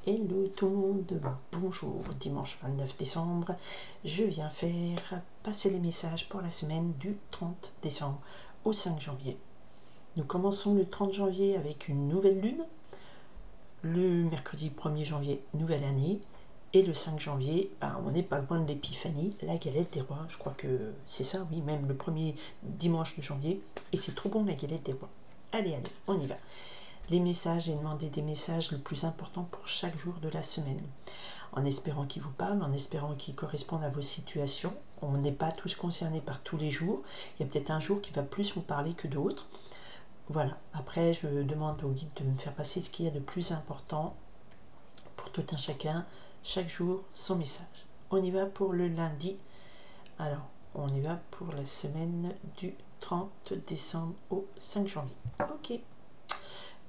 Hello tout le monde, bonjour, dimanche 29 décembre, je viens faire passer les messages pour la semaine du 30 décembre au 5 janvier. Nous commençons le 30 janvier avec une nouvelle lune, le mercredi 1er janvier, nouvelle année, et le 5 janvier, on n'est pas loin de l'épiphanie, la galette des rois, je crois que c'est ça, oui, même le premier dimanche de janvier, et c'est trop bon la galette des rois. Allez, on y va. Les messages, j'ai demandé des messages le plus important pour chaque jour de la semaine, en espérant qu'ils vous parlent, en espérant qu'ils correspondent à vos situations. On n'est pas tous concernés par tous les jours, il y a peut-être un jour qui va plus vous parler que d'autres. Voilà, après je demande au guide de me faire passer ce qu'il y a de plus important pour tout un chacun, chaque jour son message. On y va pour le lundi, alors on y va pour la semaine du 30 décembre au 5 janvier. Ok.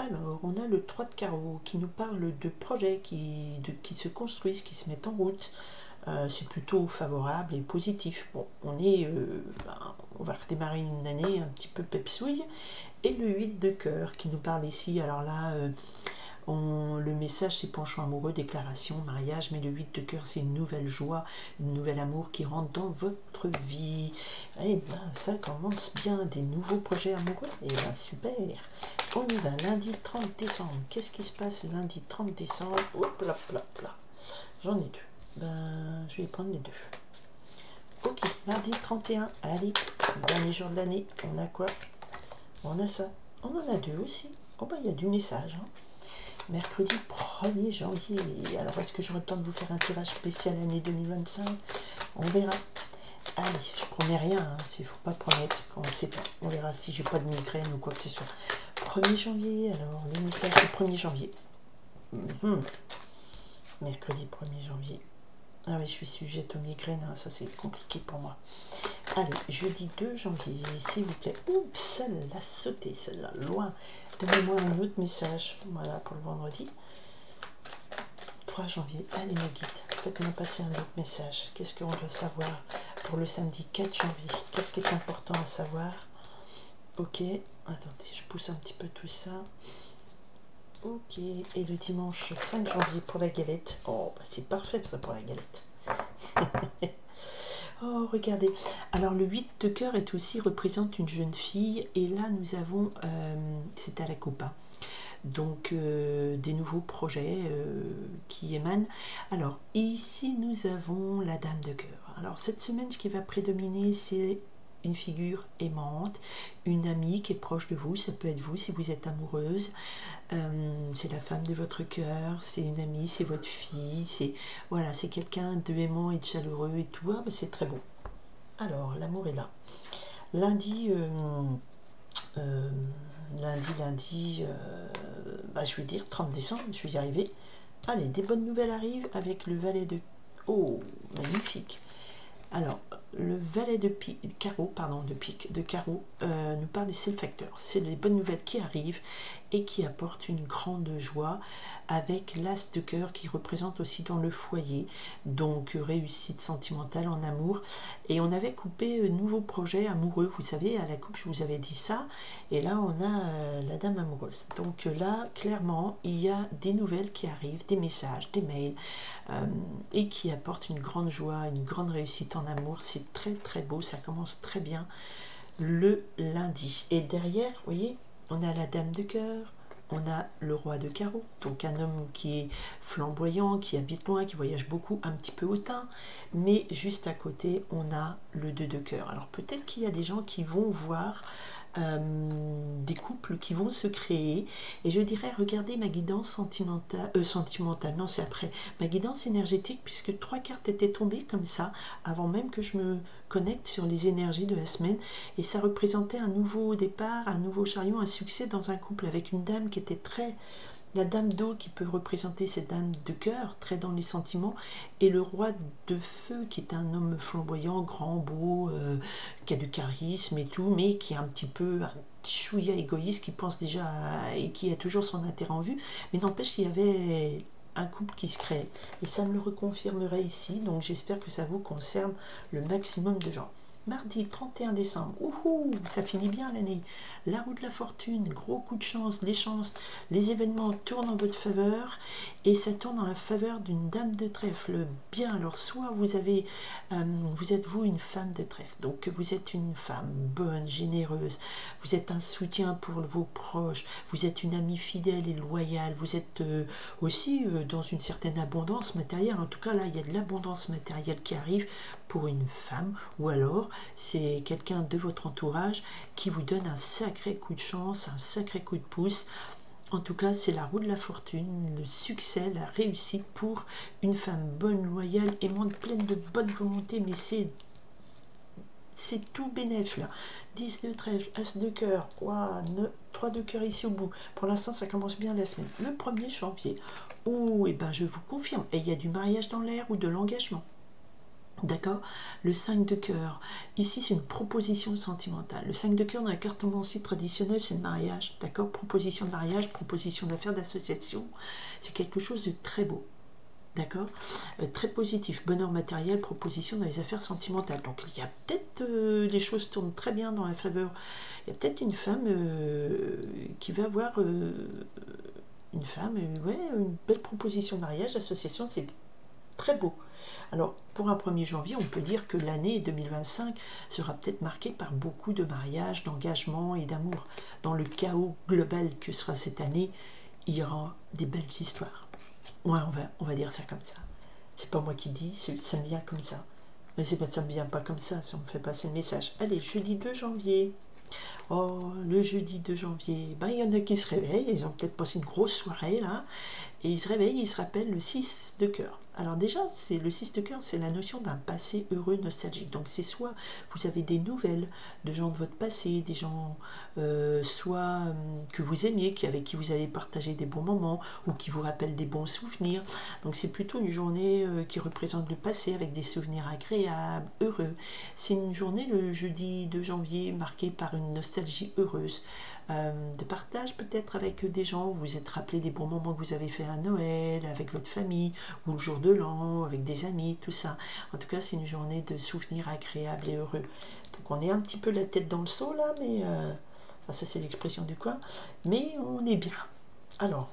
Alors, on a le 3 de carreau qui nous parle de projets qui se construisent, qui se mettent en route. C'est plutôt favorable et positif. Bon, on va redémarrer une année un petit peu pepsouille. Et le 8 de cœur qui nous parle ici. Alors là, le message c'est penchant amoureux, déclaration, mariage, mais le 8 de cœur c'est une nouvelle joie, une nouvel amour qui rentre dans votre vie. Et ben ça commence bien, des nouveaux projets amoureux. Et ben super. On y va, lundi 30 décembre. Qu'est-ce qui se passe le lundi 30 décembre? Hop là, là. J'en ai deux. Ben, je vais prendre les deux. Ok, lundi 31. Allez, dernier jour de l'année. On a quoi? On a ça. On en a deux aussi. Oh ben, il y a du message. Hein. Mercredi 1er janvier. Alors, est-ce que j'aurai le temps de vous faire un tirage spécial année 2025? On verra. Allez, je promets rien. Hein. Il ne faut pas promettre. On sait pas. On verra si j'ai pas de migraine ou quoi que ce soit. 1er janvier, alors le message du 1er janvier. Mercredi 1er janvier. Ah oui, je suis sujette aux migraines, hein, ça c'est compliqué pour moi. Allez, jeudi 2 janvier, s'il vous plaît. Oups, celle-là sauté, celle-là, loin. Donnez-moi un autre message, voilà, pour le vendredi. 3 janvier, allez ma guide, faites-moi passer un autre message. Qu'est-ce qu'on doit savoir pour le samedi 4 janvier? Qu'est-ce qui est important à savoir? Ok, attendez, je pousse un petit peu tout ça. Ok, et le dimanche 5 janvier pour la galette. Oh, bah c'est parfait ça pour la galette. Oh, regardez. Alors, le 8 de cœur est aussi représente une jeune fille. Et là, nous avons, c'est à la Copa. Donc, des nouveaux projets qui émanent. Alors, ici, nous avons la dame de cœur. Alors, cette semaine, ce qui va prédominer, c'est une figure aimante, une amie qui est proche de vous, ça peut être vous si vous êtes amoureuse, c'est la femme de votre cœur, c'est une amie, c'est votre fille, c'est voilà, c'est quelqu'un de aimant et de chaleureux et tout, ah, bah, c'est très beau. Alors, l'amour est là. Lundi, je vais dire 30 décembre, je vais y arriver. Allez, des bonnes nouvelles arrivent avec le valet de... Oh, magnifique. Alors, le valet de carreau, nous parle des self-facteurs. C'est les bonnes nouvelles qui arrivent et qui apportent une grande joie avec l'as de cœur qui représente aussi dans le foyer, donc réussite sentimentale en amour. Et on avait coupé nouveau projet amoureux, vous savez, à la coupe je vous avais dit ça, et là on a la dame amoureuse. Donc là, clairement, il y a des nouvelles qui arrivent, des messages, des mails, et qui apportent une grande joie, une grande réussite en amour. C'est très très beau, ça commence très bien le lundi. Et derrière, vous voyez, on a la dame de cœur, on a le roi de carreau, donc un homme qui est flamboyant, qui habite loin, qui voyage beaucoup, un petit peu hautain, mais juste à côté, on a le 2 de cœur. Alors peut-être qu'il y a des gens qui vont voir des couples qui vont se créer, et je dirais, regardez ma guidance sentimentale, non c'est après, ma guidance énergétique, puisque 3 cartes étaient tombées comme ça, avant même que je me connecte sur les énergies de la semaine, et ça représentait un nouveau départ, un nouveau chariot, un succès dans un couple, avec une dame qui était très... La dame d'eau qui peut représenter cette dame de cœur, très dans les sentiments, et le roi de feu qui est un homme flamboyant, grand, beau, qui a du charisme et tout, mais qui est un petit peu un chouïa égoïste, qui pense déjà et qui a toujours son intérêt en vue, mais n'empêche qu'il y avait un couple qui se crée, et ça me le reconfirmerait ici, donc j'espère que ça vous concerne le maximum de gens. mardi 31 décembre. Ouhou, ça finit bien l'année. La roue de la fortune, gros coup de chance, les chances, les événements tournent en votre faveur et ça tourne en la faveur d'une dame de trèfle. Bien, alors soit vous avez, vous êtes vous une femme de trèfle, donc vous êtes une femme bonne, généreuse, vous êtes un soutien pour vos proches, vous êtes une amie fidèle et loyale, vous êtes aussi dans une certaine abondance matérielle. En tout cas là, il y a de l'abondance matérielle qui arrive pour une femme, ou alors c'est quelqu'un de votre entourage qui vous donne un sacré coup de chance, un sacré coup de pouce. En tout cas, c'est la roue de la fortune, le succès, la réussite pour une femme bonne, loyale, aimante, pleine de bonne volonté, mais c'est tout bénef là. 10 de trèfle, as de cœur, 3 de cœur ici au bout. Pour l'instant, ça commence bien la semaine. Le 1er janvier, oh, et ben je vous confirme, et il y a du mariage dans l'air ou de l'engagement. D'accord. Le 5 de cœur, ici c'est une proposition sentimentale. Le 5 de cœur dans la cartomancie traditionnelle, c'est le mariage. D'accord. Proposition de mariage, proposition d'affaires, d'association. C'est quelque chose de très beau. D'accord. Très positif. Bonheur matériel, proposition dans les affaires sentimentales. Donc il y a peut-être les choses tournent très bien dans la faveur. Il y a peut-être une femme qui va avoir une belle proposition de mariage, d'association. C'est très beau. Alors, pour un 1er janvier, on peut dire que l'année 2025 sera peut-être marquée par beaucoup de mariages, d'engagement et d'amour. Dans le chaos global que sera cette année, il y aura des belles histoires. Ouais, on va dire ça comme ça. C'est pas moi qui dis, ça me vient comme ça. Mais c'est pas ça me vient pas comme ça, ça me fait passer le message. Allez, jeudi 2 janvier. Oh, le jeudi 2 janvier, ben, il y en a qui se réveillent, ils ont peut-être passé une grosse soirée là, et ils se réveillent, ils se rappellent le 6 de cœur. Alors déjà, c'est le 6 de cœur, c'est la notion d'un passé heureux, nostalgique. Donc c'est soit vous avez des nouvelles de gens de votre passé, des gens soit que vous aimiez, avec qui vous avez partagé des bons moments, ou qui vous rappellent des bons souvenirs. Donc c'est plutôt une journée qui représente le passé, avec des souvenirs agréables, heureux. C'est une journée, le jeudi 2 janvier, marquée par une nostalgie heureuse, de partage peut-être avec des gens, vous vous êtes rappelé des bons moments que vous avez fait à Noël, avec votre famille, ou le jour de l'an, avec des amis, tout ça. En tout cas, c'est une journée de souvenirs agréables et heureux. Donc on est un petit peu la tête dans le seau là, mais enfin, ça c'est l'expression du coin, mais on est bien. Alors,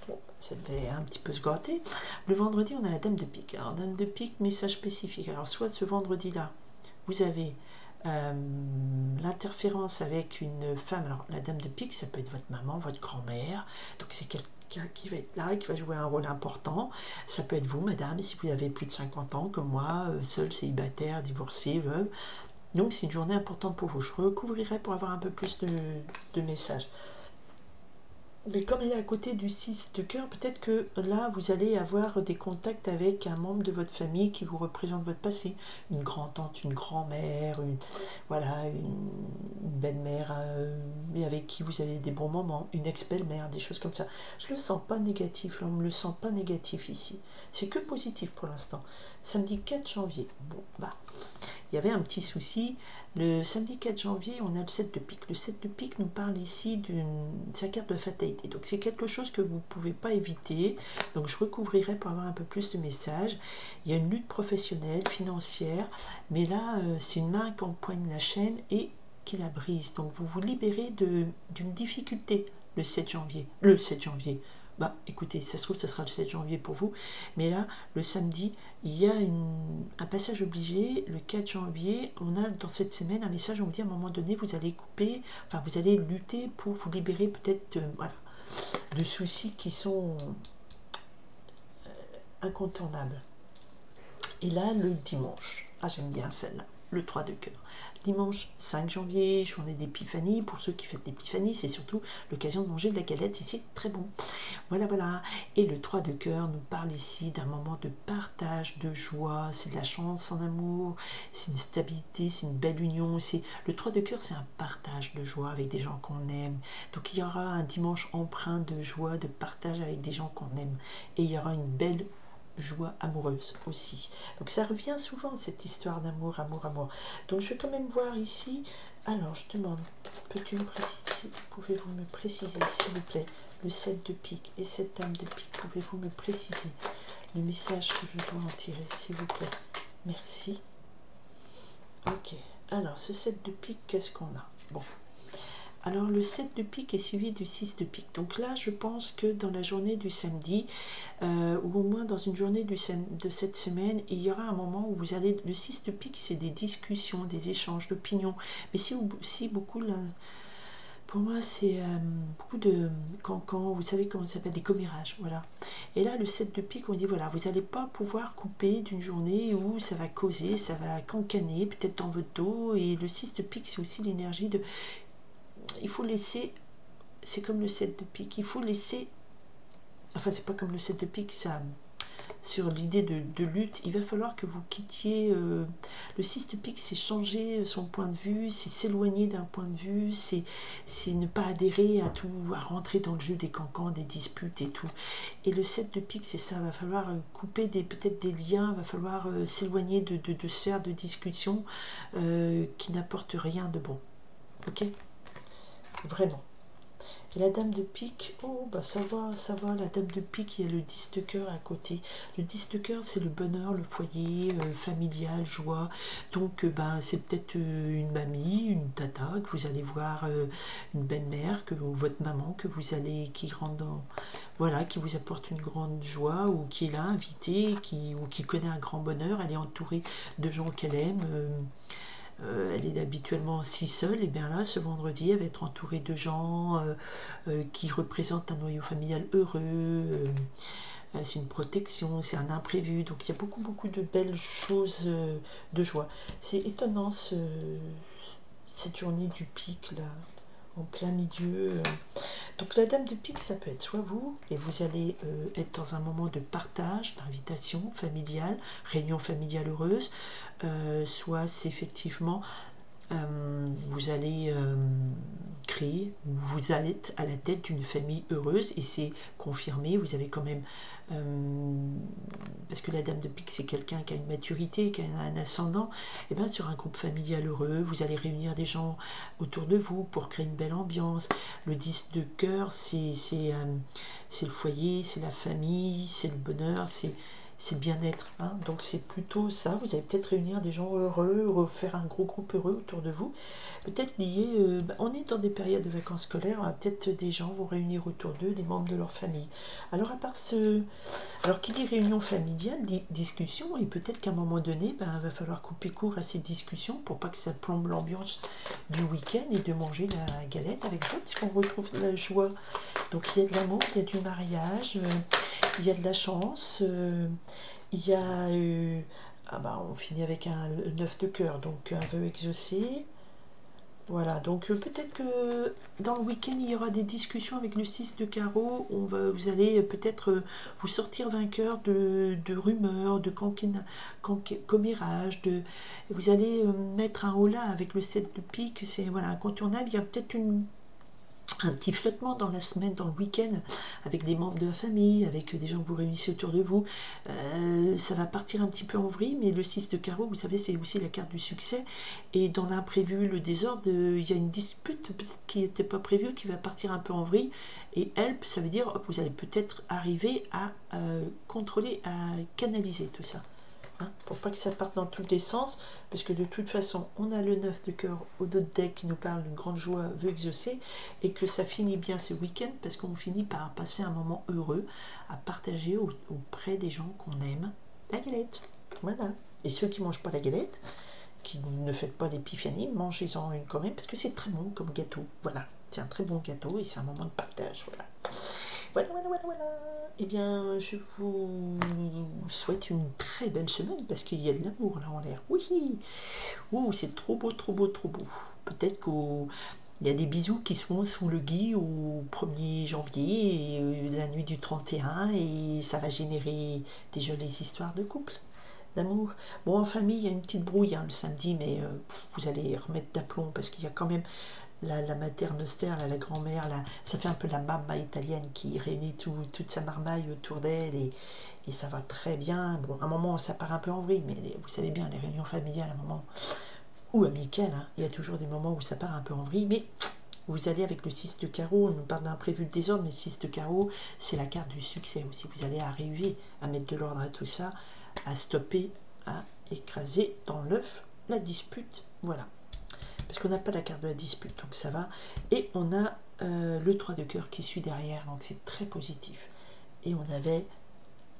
bon, ça devait un petit peu se gâter. Le vendredi, on a la dame de pique. Alors, dame de pique, message spécifique. Alors, soit ce vendredi-là, vous avez l'interférence avec une femme. Alors la dame de pique, ça peut être votre maman, votre grand-mère, donc c'est quelqu'un qui va être là, qui va jouer un rôle important. Ça peut être vous, madame, si vous avez plus de 50 ans comme moi, seul, célibataire, divorcé, veuve. Donc c'est une journée importante pour vous. Je recouvrirai pour avoir un peu plus de messages. Mais comme elle est à côté du 6 de cœur, peut-être que là, vous allez avoir des contacts avec un membre de votre famille qui vous représente votre passé. Une grand-tante, une grand-mère, voilà, une belle-mère, mais avec qui vous avez des bons moments, une ex-belle-mère, des choses comme ça. Je ne le sens pas négatif, là, on ne me le sent pas négatif ici. C'est que positif pour l'instant. Samedi 4 janvier, bon, bah, il y avait un petit souci. Le samedi 4 janvier, on a le 7 de pique. Le 7 de pique nous parle ici d'une sa carte de fatalité. Donc c'est quelque chose que vous ne pouvez pas éviter. Donc je recouvrirai pour avoir un peu plus de messages. Il y a une lutte professionnelle, financière, mais là c'est une main qui empoigne la chaîne et qui la brise. Donc vous vous libérez d'une difficulté le 7 janvier. Le 7 janvier. Bah écoutez, ça se trouve, ça sera le 7 janvier pour vous. Mais là, le samedi, il y a un passage obligé. Le 4 janvier, on a dans cette semaine un message, on vous dit à un moment donné, vous allez couper, enfin vous allez lutter pour vous libérer peut-être voilà, de soucis qui sont incontournables. Et là, le dimanche, ah j'aime bien celle-là, le 3 de cœur. Dimanche 5 janvier, journée d'épiphanie. Pour ceux qui fêtent l'épiphanie, c'est surtout l'occasion de manger de la galette, et c'est très bon. Voilà, voilà. Et le 3 de cœur nous parle ici d'un moment de partage, de joie. C'est de la chance en amour, c'est une stabilité, c'est une belle union. Le 3 de cœur, c'est un partage de joie avec des gens qu'on aime. Donc il y aura un dimanche empreint de joie, de partage avec des gens qu'on aime. Et il y aura une belle joie amoureuse aussi. Donc ça revient souvent, cette histoire d'amour, amour, amour. Donc je vais quand même voir ici. Alors je demande, peux-tu me préciser, pouvez-vous me préciser s'il vous plaît, le 7 de pique et cette dame de pique, pouvez-vous me préciser le message que je dois en tirer s'il vous plaît? Merci. Ok, Alors, ce 7 de pique, qu'est-ce qu'on a? Bon. Alors, le 7 de pique est suivi du 6 de pique. Donc là, je pense que dans la journée du samedi, ou au moins dans une journée de cette semaine, il y aura un moment où vous allez... Le 6 de pique, c'est des discussions, des échanges d'opinions. Mais si beaucoup... Là, pour moi, c'est beaucoup de... Quand vous savez comment ça s'appelle, des commérages, voilà. Et là, le 7 de pique, on dit, voilà, vous n'allez pas pouvoir couper d'une journée où ça va causer, ça va cancaner, peut-être dans votre dos. Et le 6 de pique, c'est aussi l'énergie de... Il faut laisser... C'est comme le 7 de pique, il faut laisser... Enfin, c'est pas comme le 7 de pique, ça... Sur l'idée de lutte, il va falloir que vous quittiez... le 6 de pique, c'est changer son point de vue, c'est s'éloigner d'un point de vue, c'est ne pas adhérer à tout, à rentrer dans le jeu des cancans, des disputes et tout. Et le 7 de pique, c'est ça, il va falloir couper peut-être des liens, il va falloir s'éloigner de sphères de discussion qui n'apportent rien de bon. Ok? Vraiment. Et la dame de pique, oh bah ça va, la dame de pique, il y a le 10 de cœur à côté. Le 10 de cœur, c'est le bonheur, le foyer, familial, joie. Donc ben, c'est peut-être une mamie, une tata, que vous allez voir, une belle-mère, ou votre maman, qui rentre dans... Voilà, qui vous apporte une grande joie, ou qui est là, invitée, ou qui connaît un grand bonheur, elle est entourée de gens qu'elle aime. Elle est habituellement si seule, et bien là, ce vendredi, elle va être entourée de gens qui représentent un noyau familial heureux, c'est une protection, c'est un imprévu, donc il y a beaucoup de belles choses de joie. C'est étonnant cette journée du pic, là, en plein milieu. Donc la dame de pique, ça peut être soit vous, et vous allez être dans un moment de partage, d'invitation familiale, réunion familiale heureuse, soit c'est effectivement vous allez créer, vous êtes à la tête d'une famille heureuse, et c'est confirmé, vous avez quand même, parce que la dame de pique c'est quelqu'un qui a une maturité, qui a un ascendant, et bien sur un groupe familial heureux, vous allez réunir des gens autour de vous pour créer une belle ambiance. Le 10 de cœur, c'est le foyer, c'est la famille, c'est le bonheur, c'est le bien-être, hein. Donc c'est plutôt ça, vous allez peut-être réunir des gens heureux, faire un gros groupe heureux autour de vous, peut-être lié, on est dans des périodes de vacances scolaires, peut-être des gens vont réunir autour d'eux des membres de leur famille. Alors à part alors qui dit réunion familiale, dit discussion, et peut-être qu'à un moment donné, il va falloir couper court à ces discussions pour pas que ça plombe l'ambiance du week-end, et de manger la galette avec joie, parce qu'on retrouve la joie. Donc il y a de l'amour, il y a du mariage, il y a de la chance, il y a... on finit avec un 9 de cœur, donc un vœu exaucé. Voilà, donc peut-être que dans le week-end, il y aura des discussions avec le 6 de carreau. Vous allez peut-être vous sortir vainqueur de rumeurs, de commérages. Vous allez mettre un holà avec le 7 de pique. C'est voilà, incontournable. Il y a peut-être un petit flottement dans la semaine, dans le week-end, avec des membres de la famille, avec des gens que vous réunissez autour de vous. Ça va partir un petit peu en vrille, mais le 6 de carreau, vous savez, c'est aussi la carte du succès. Et dans l'imprévu, le désordre, il y a une dispute peut-être qui n'était pas prévue, qui va partir un peu en vrille. Et help, ça veut dire, hop, vous allez peut-être arriver à contrôler, à canaliser tout ça. Pour pas que ça parte dans tous les sens, parce que de toute façon on a le 9 de cœur au dos de deck qui nous parle d'une grande joie, vœu exaucé, et que ça finit bien ce week-end parce qu'on finit par passer un moment heureux à partager auprès des gens qu'on aime la galette. Voilà. Et ceux qui mangent pas la galette, qui ne faites pas l'épiphanie, mangez-en une quand même, parce que c'est très bon comme gâteau. Voilà, c'est un très bon gâteau et c'est un moment de partage. Voilà. Voilà. Eh bien, je vous souhaite une très belle semaine, parce qu'il y a de l'amour là en l'air. Oui, c'est trop beau. Peut-être qu'il y a des bisous qui seront sous le gui au 1er janvier, et la nuit du 31, et ça va générer des jolies histoires de couple, d'amour. Bon, en famille, il y a une petite brouille le samedi, mais vous allez remettre d'aplomb, parce qu'il y a quand même la maternostère, la grand-mère, ça fait un peu la mamma italienne qui réunit toute sa marmaille autour d'elle, et ça va très bien. Bon, à un moment, ça part un peu en vrille, mais vous savez bien, les réunions familiales, à un moment, ou amicales, il y a toujours des moments où ça part un peu en vrille, mais vous allez avec le 6 de carreau, on nous parle d'imprévu, de désordre, mais le 6 de carreau, c'est la carte du succès aussi. Vous allez arriver à mettre de l'ordre à tout ça, à stopper, à écraser dans l'œuf la dispute. Voilà. parce qu'on n'a pas la carte de la dispute, donc ça va. Et on a le 3 de cœur qui suit derrière, donc c'est très positif. Et on avait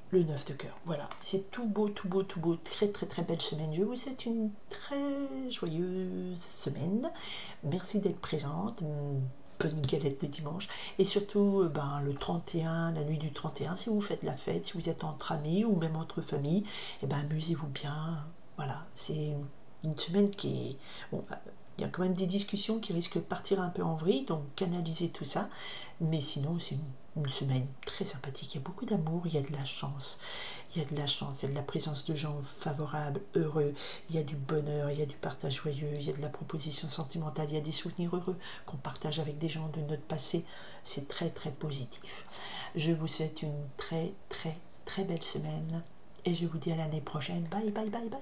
le 9 de cœur. Voilà, c'est tout beau, tout beau, tout beau. Très, très, très belle semaine. Je vous souhaite une très joyeuse semaine. Merci d'être présente. Bonne galette de dimanche. Et surtout, le 31, la nuit du 31, si vous faites la fête, si vous êtes entre amis ou même entre famille, amusez-vous bien. Voilà, c'est une semaine qui est... Bon, il y a quand même des discussions qui risquent de partir un peu en vrille, donc canalisez tout ça. Mais sinon, c'est une semaine très sympathique. Il y a beaucoup d'amour, il y a de la chance. Il y a de la chance, il y a de la présence de gens favorables, heureux. Il y a du bonheur, il y a du partage joyeux, il y a de la proposition sentimentale, il y a des souvenirs heureux qu'on partage avec des gens de notre passé. C'est très, très positif. Je vous souhaite une très, très, très belle semaine. Et je vous dis à l'année prochaine. Bye, bye, bye, bye.